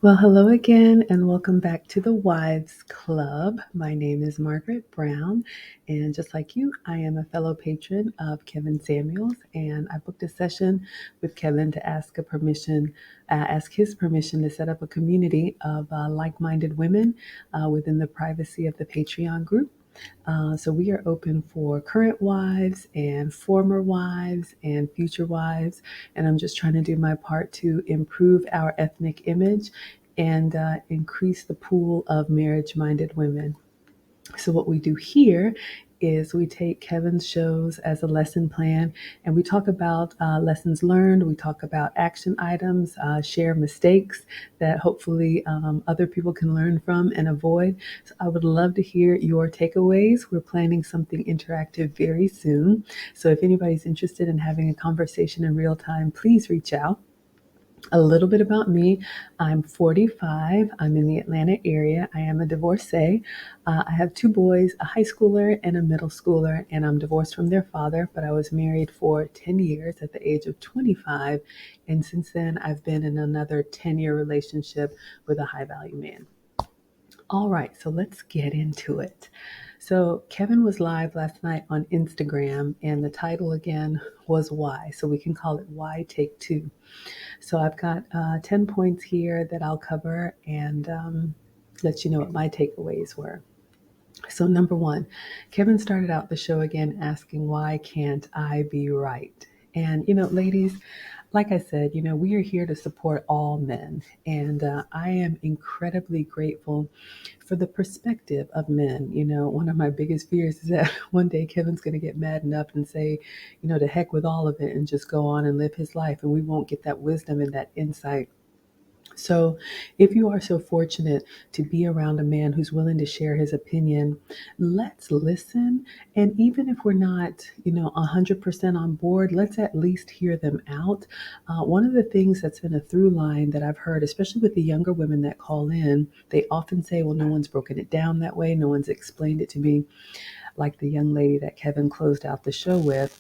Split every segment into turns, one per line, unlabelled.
Well, hello again, and welcome back to the Wives Club. My name is Margaret Brown, and just like you, I am a fellow patron of Kevin Samuels, and I booked a session with Kevin to ask his permission to set up a community of like-minded women within the privacy of the Patreon group. So we are open for current wives and former wives and future wives. And I'm just trying to do my part to improve our ethnic image and increase the pool of marriage minded women. So, what we do here is we take Kevin's shows as a lesson plan and we talk about lessons learned, we talk about action items, share mistakes that hopefully other people can learn from and avoid. So, I would love to hear your takeaways. We're planning something interactive very soon. So, if anybody's interested in having a conversation in real time, please reach out. A little bit about me. I'm 45. I'm in the Atlanta area. I am a divorcee. I have two boys, a high schooler and a middle schooler, and I'm divorced from their father, but I was married for 10 years at the age of 25. And since then, I've been in another 10-year relationship with a high value man. All right, so let's get into it. So, Kevin was live last night on Instagram, and the title again was Why. So, we can call it Why Take Two. So I've got 10 points here that I'll cover and let you know what my takeaways were. So, number one, Kevin started out the show again asking, why can't I be right? And, ladies, like I said, we are here to support all men. And I am incredibly grateful for the perspective of men. One of my biggest fears is that one day Kevin's going to get maddened up and say, to heck with all of it and just go on and live his life. And we won't get that wisdom and that insight. So, if you are so fortunate to be around a man who's willing to share his opinion, let's listen. And even if we're not, 100% on board, let's at least hear them out. One of the things that's been a through line that I've heard, especially with the younger women that call in, they often say, well, no one's broken it down that way. No one's explained it to me, like the young lady that Kevin closed out the show with.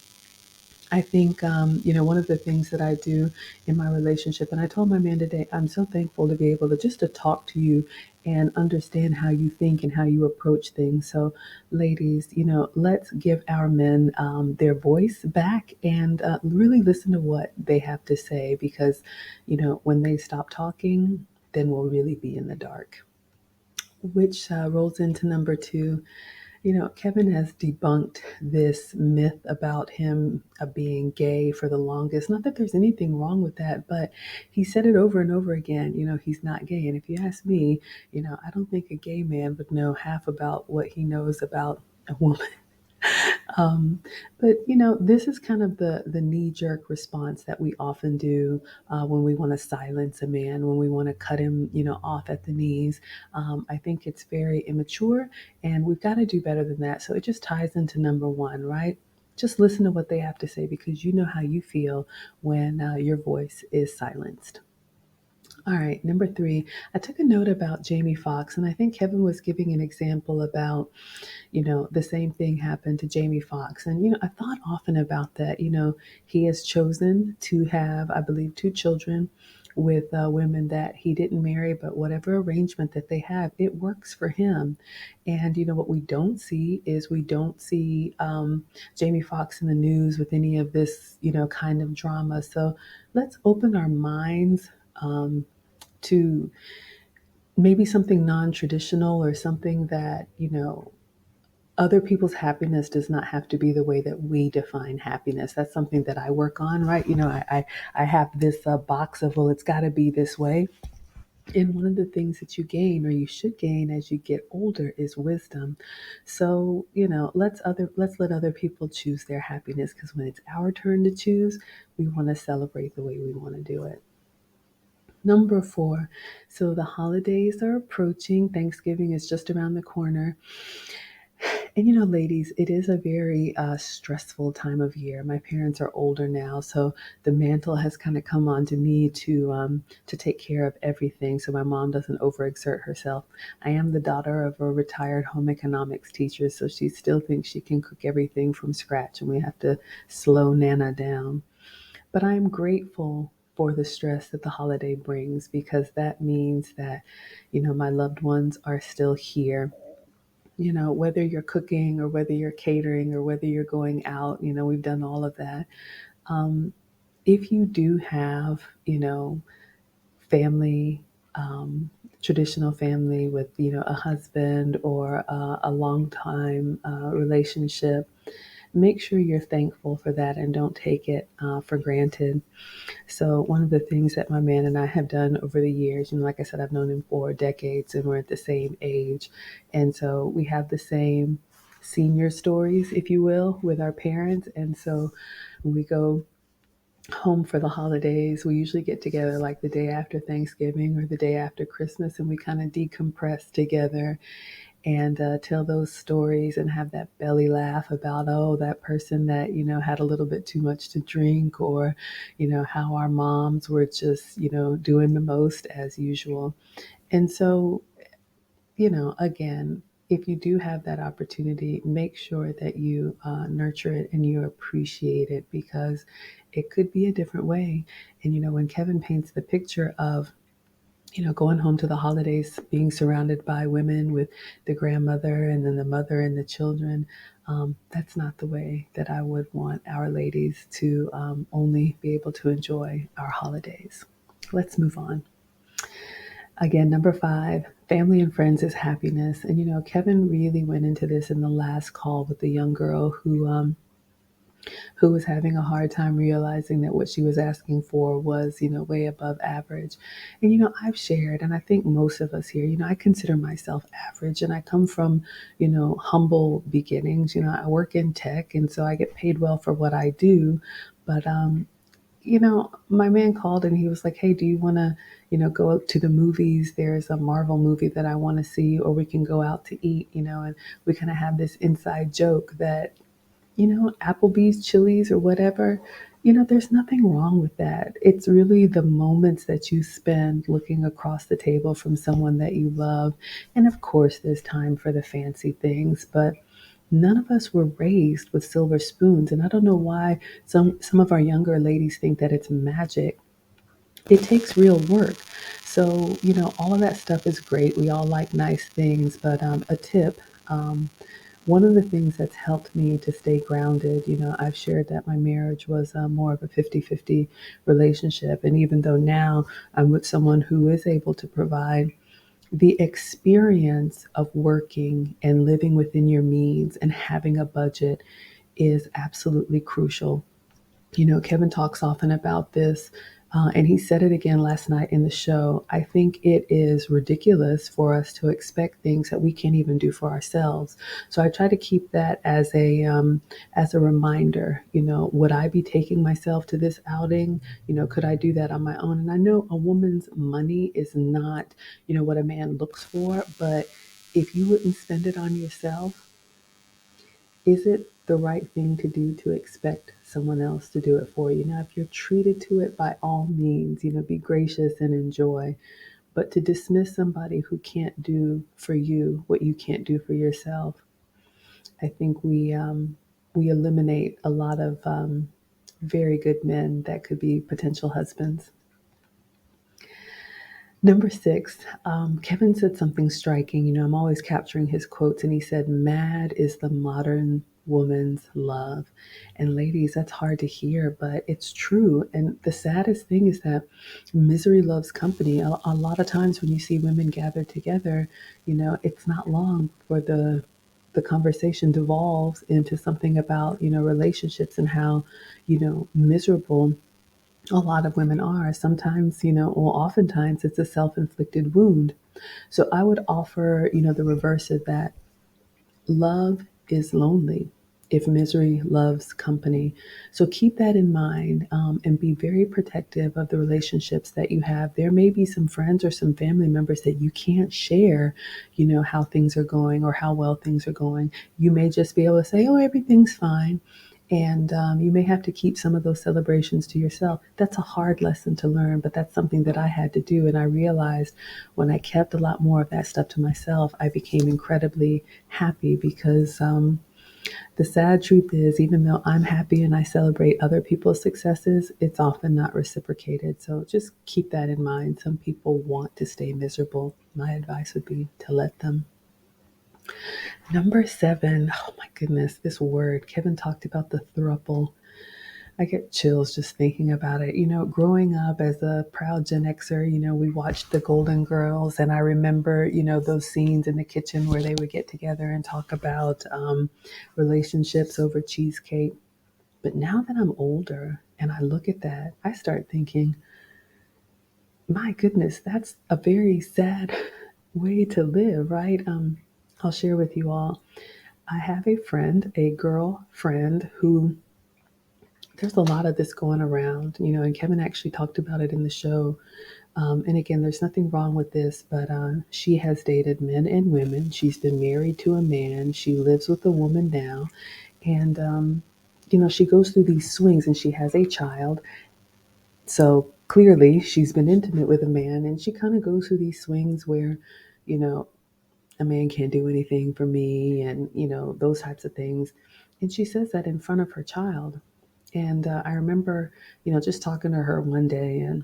I think, one of the things that I do in my relationship, and I told my man today, I'm so thankful to be able to just to talk to you and understand how you think and how you approach things. So, ladies, let's give our men their voice back and really listen to what they have to say because, when they stop talking, then we'll really be in the dark. Which rolls into number two. Kevin has debunked this myth about him being gay for the longest. Not that there's anything wrong with that, but he said it over and over again. He's not gay. And if you ask me, I don't think a gay man would know half about what he knows about a woman. Um, but this is kind of the knee jerk response that we often do when we want to silence a man, when we want to cut him, off at the knees. I think it's very immature, and we've got to do better than that. So it just ties into number one, right? Just listen to what they have to say because you know how you feel when your voice is silenced. All right, number three, I took a note about Jamie Foxx, and I think Kevin was giving an example about the same thing happened to Jamie Foxx. And, I thought often about that. He has chosen to have, I believe, two children with women that he didn't marry, but whatever arrangement that they have, it works for him. And, what we don't see is we don't see Jamie Foxx in the news with any of this, kind of drama. So let's open our minds to maybe something non traditional or something that, other people's happiness does not have to be the way that we define happiness. That's something that I work on, right? I have this box of, well, it's got to be this way. And one of the things that you gain or you should gain as you get older is wisdom. So, let's let other people choose their happiness because when it's our turn to choose, we want to celebrate the way we want to do it. Number four, so the holidays are approaching. Thanksgiving is just around the corner. And ladies, it is a very stressful time of year. My parents are older now, so the mantle has kind of come onto me to take care of everything, so my mom doesn't overexert herself. I am the daughter of a retired home economics teacher, so she still thinks she can cook everything from scratch, and we have to slow Nana down. But I am grateful for the stress that the holiday brings, because that means that, my loved ones are still here. Whether you're cooking or whether you're catering or whether you're going out, we've done all of that. Um, if you do have, family, traditional family with, a husband or a long time relationship, make sure you're thankful for that and don't take it for granted. So, one of the things that my man and I have done over the years, like I said, I've known him for decades and we're at the same age. And so we have the same senior stories, if you will, with our parents. And so when we go home for the holidays, we usually get together like the day after Thanksgiving or the day after Christmas, and we kind of decompress together and tell those stories and have that belly laugh about, oh, that person that, had a little bit too much to drink, or, how our moms were just, doing the most as usual. And so, again, if you do have that opportunity, make sure that you nurture it and you appreciate it, because it could be a different way. And, when Kevin paints the picture of, going home to the holidays, being surrounded by women with the grandmother and then the mother and the children, that's not the way that I would want our ladies to only be able to enjoy our holidays. Let's move on. Again, number 5, family and friends is happiness. And, Kevin really went into this in the last call with the young girl who was having a hard time realizing that what she was asking for was, way above average. And, I've shared, and I think most of us here, I consider myself average, and I come from, humble beginnings. I work in tech, and so I get paid well for what I do. But, my man called and he was like, hey, do you want to, go out to the movies? There's a Marvel movie that I want to see, or we can go out to eat, and we kind of have this inside joke that, Applebee's, Chili's, or whatever, there's nothing wrong with that. It's really the moments that you spend looking across the table from someone that you love. And of course, there's time for the fancy things, but none of us were raised with silver spoons. And I don't know why some of our younger ladies think that it's magic. It takes real work. So, all of that stuff is great. We all like nice things, but a tip. One of the things that's helped me to stay grounded, I've shared that my marriage was more of a 50-50 relationship. And even though now I'm with someone who is able to provide, the experience of working and living within your means and having a budget is absolutely crucial. Kevin talks often about this, and he said it again last night in the show. I think it is ridiculous for us to expect things that we can't even do for ourselves. So I try to keep that as a reminder. Would I be taking myself to this outing? Could I do that on my own? And I know a woman's money is not, what a man looks for, but if you wouldn't spend it on yourself, is it the right thing to do to expect someone else to do it for you? Now, if you're treated to it, by all means, be gracious and enjoy. But to dismiss somebody who can't do for you what you can't do for yourself, I think we eliminate a lot of very good men that could be potential husbands. Number 6, Kevin said something striking. I'm always capturing his quotes, and he said, mad is the modern woman's love. And ladies, that's hard to hear, but it's true. And the saddest thing is that misery loves company. A lot of times when you see women gather together, it's not long for the conversation devolves into something about, relationships and how, miserable a lot of women are. Sometimes, well, oftentimes it's a self inflicted wound. So I would offer, the reverse of that. Love is lonely if misery loves company. So keep that in mind, and be very protective of the relationships that you have. There may be some friends or some family members that you can't share, how things are going or how well things are going. You may just be able to say, oh, everything's fine. And you may have to keep some of those celebrations to yourself. That's a hard lesson to learn, but that's something that I had to do. And I realized when I kept a lot more of that stuff to myself, I became incredibly happy because The sad truth is, even though I'm happy and I celebrate other people's successes, it's often not reciprocated. So just keep that in mind. Some people want to stay miserable. My advice would be to let them. Number 7, oh my goodness, this word. Kevin talked about the thruple. I get chills just thinking about it. Growing up as a proud Gen Xer, we watched the Golden Girls, and I remember, those scenes in the kitchen where they would get together and talk about relationships over cheesecake. But now that I'm older and I look at that, I start thinking, my goodness, that's a very sad way to live, right? I'll share with you all. I have a friend, a girl friend, who there's a lot of this going around, and Kevin actually talked about it in the show. And again, there's nothing wrong with this, but she has dated men and women. She's been married to a man. She lives with a woman now. And, she goes through these swings and she has a child. So clearly she's been intimate with a man and she kind of goes through these swings where, you know, a man can't do anything for me and, those types of things. And she says that in front of her child. And I remember, just talking to her one day, and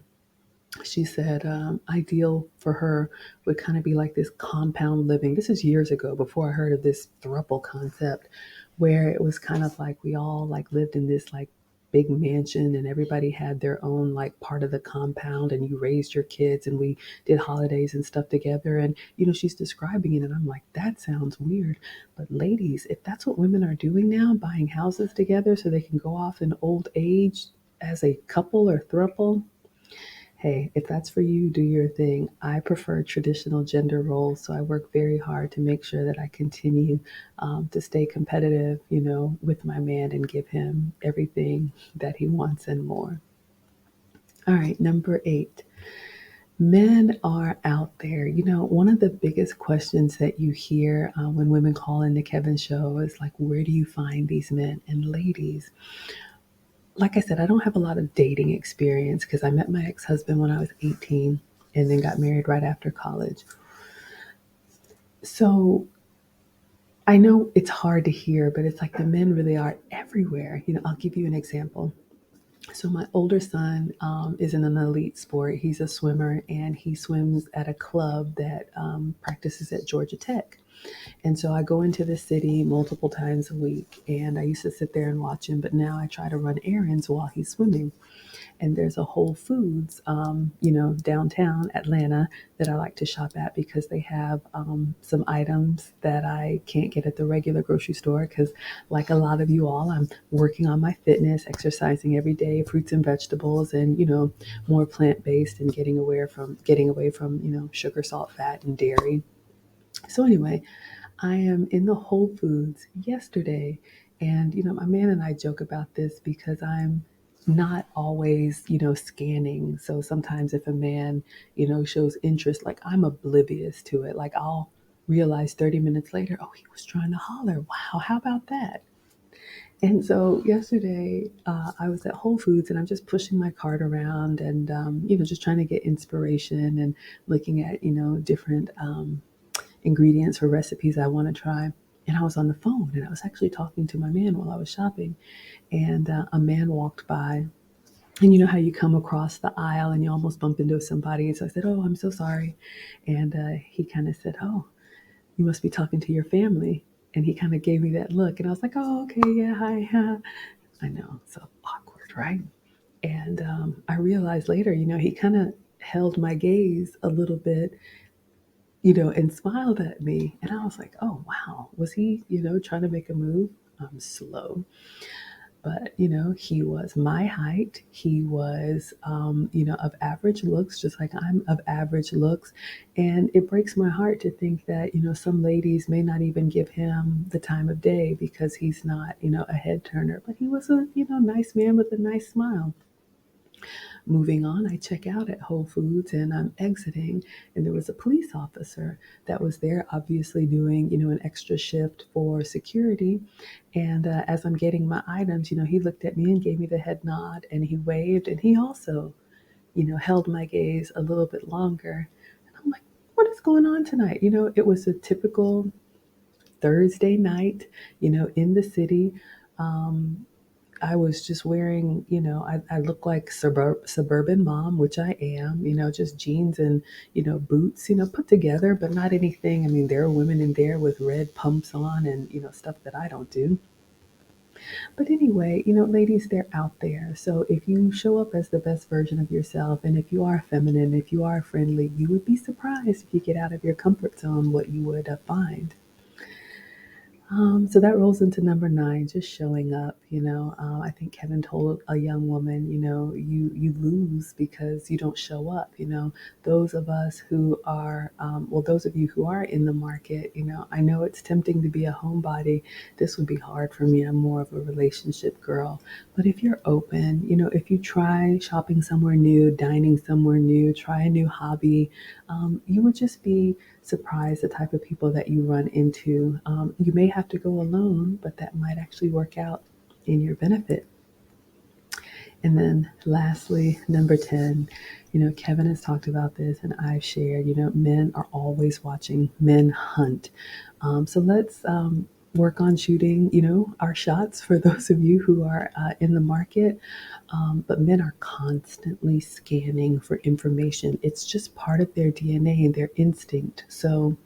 she said ideal for her would kind of be like this compound living. This is years ago before I heard of this thruple concept, where it was kind of like we all like lived in this like big mansion and everybody had their own like part of the compound and you raised your kids and we did holidays and stuff together. And she's describing it and I'm like, that sounds weird. But ladies, if that's what women are doing now, buying houses together so they can go off in old age as a couple or thruple, hey, if that's for you, do your thing. I prefer traditional gender roles, so I work very hard to make sure that I continue to stay competitive, with my man and give him everything that he wants and more. All right, number 8. Men are out there. One of the biggest questions that you hear when women call in the Kevin show is like, where do you find these men? And ladies, like I said, I don't have a lot of dating experience because I met my ex husband when I was 18 and then got married right after college. So I know it's hard to hear, but it's like the men really are everywhere. I'll give you an example. So my older son is in an elite sport. He's a swimmer and he swims at a club that practices at Georgia Tech. And so I go into the city multiple times a week and I used to sit there and watch him, but now I try to run errands while he's swimming. And there's a Whole Foods, downtown Atlanta that I like to shop at because they have some items that I can't get at the regular grocery store. Because, like a lot of you all, I'm working on my fitness, exercising every day, fruits and vegetables, and more plant based and getting away from sugar, salt, fat, and dairy. So anyway, I am in the Whole Foods yesterday, and my man and I joke about this because I'm not always, scanning. So sometimes if a man, shows interest, like I'm oblivious to it. Like I'll realize 30 minutes later, oh, he was trying to holler. Wow, how about that? And so yesterday, I was at Whole Foods and I'm just pushing my cart around and, just trying to get inspiration and looking at, different ingredients for recipes I want to try. And I was on the phone and I was actually talking to my man while I was shopping. And a man walked by. And you know how you come across the aisle and you almost bump into somebody. So I said, oh, I'm so sorry. And he kind of said, oh, you must be talking to your family. And he kind of gave me that look. And I was like, oh, okay, yeah, hi. I know, so awkward, right? And I realized later, he kind of held my gaze a little bit, and smiled at me. And I was like, oh, wow, was he, trying to make a move? I'm slow. But, he was my height. He was, of average looks, just like I'm of average looks. And it breaks my heart to think that, some ladies may not even give him the time of day because he's not, a head turner. But he was a, nice man with a nice smile. Moving on, I check out at Whole Foods and I'm exiting, and there was a police officer that was there, obviously doing, an extra shift for security. And as I'm getting my items, he looked at me and gave me the head nod and he waved, and he also, held my gaze a little bit longer. And I'm like, what is going on tonight? It was a typical Thursday night, in the city. Um, I was just wearing, I look like suburban mom, which I am, just jeans and, boots, put together, but not anything. I mean, there are women in there with red pumps on and, stuff that I don't do. But anyway, ladies, they're out there. So if you show up as the best version of yourself, and if you are feminine, if you are friendly, you would be surprised if you get out of your comfort zone what you would find. So that rolls into number nine, just showing up. I think Kevin told a young woman, you lose because you don't show up. Those of us who are, well, those of you who are in the market, I know it's tempting to be a homebody. This would be hard for me. I'm more of a relationship girl. But if you're open, if you try shopping somewhere new, dining somewhere new, try a new hobby, you would just be surprised the type of people that you run into. You may have to go alone, but that might actually work out in your benefit. And then lastly, number 10, Kevin has talked about this and I've shared, men are always watching, men hunt. So let's work on shooting, our shots for those of you who are in the market. But men are constantly scanning for information. It's just part of their DNA and their instinct. So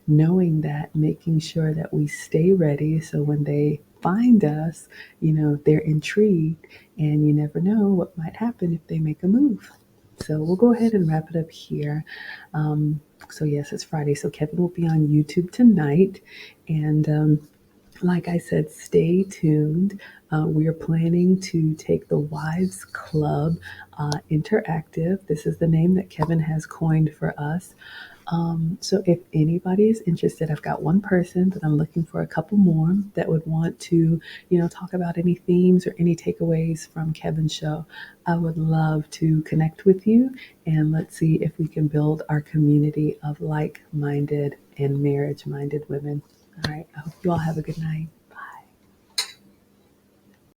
knowing that, making sure that we stay ready so when they find us, they're intrigued and you never know what might happen if they make a move. So we'll go ahead and wrap it up here. So yes, it's Friday. So Kevin will be on YouTube tonight. And like I said, stay tuned. We are planning to take the Wives Club interactive. This is the name that Kevin has coined for us. So if anybody is interested, I've got one person, but I'm looking for a couple more that would want to, talk about any themes or any takeaways from Kevin's show. I would love to connect with you and let's see if we can build our community of like-minded and marriage-minded women. All right. I hope you all have a good night.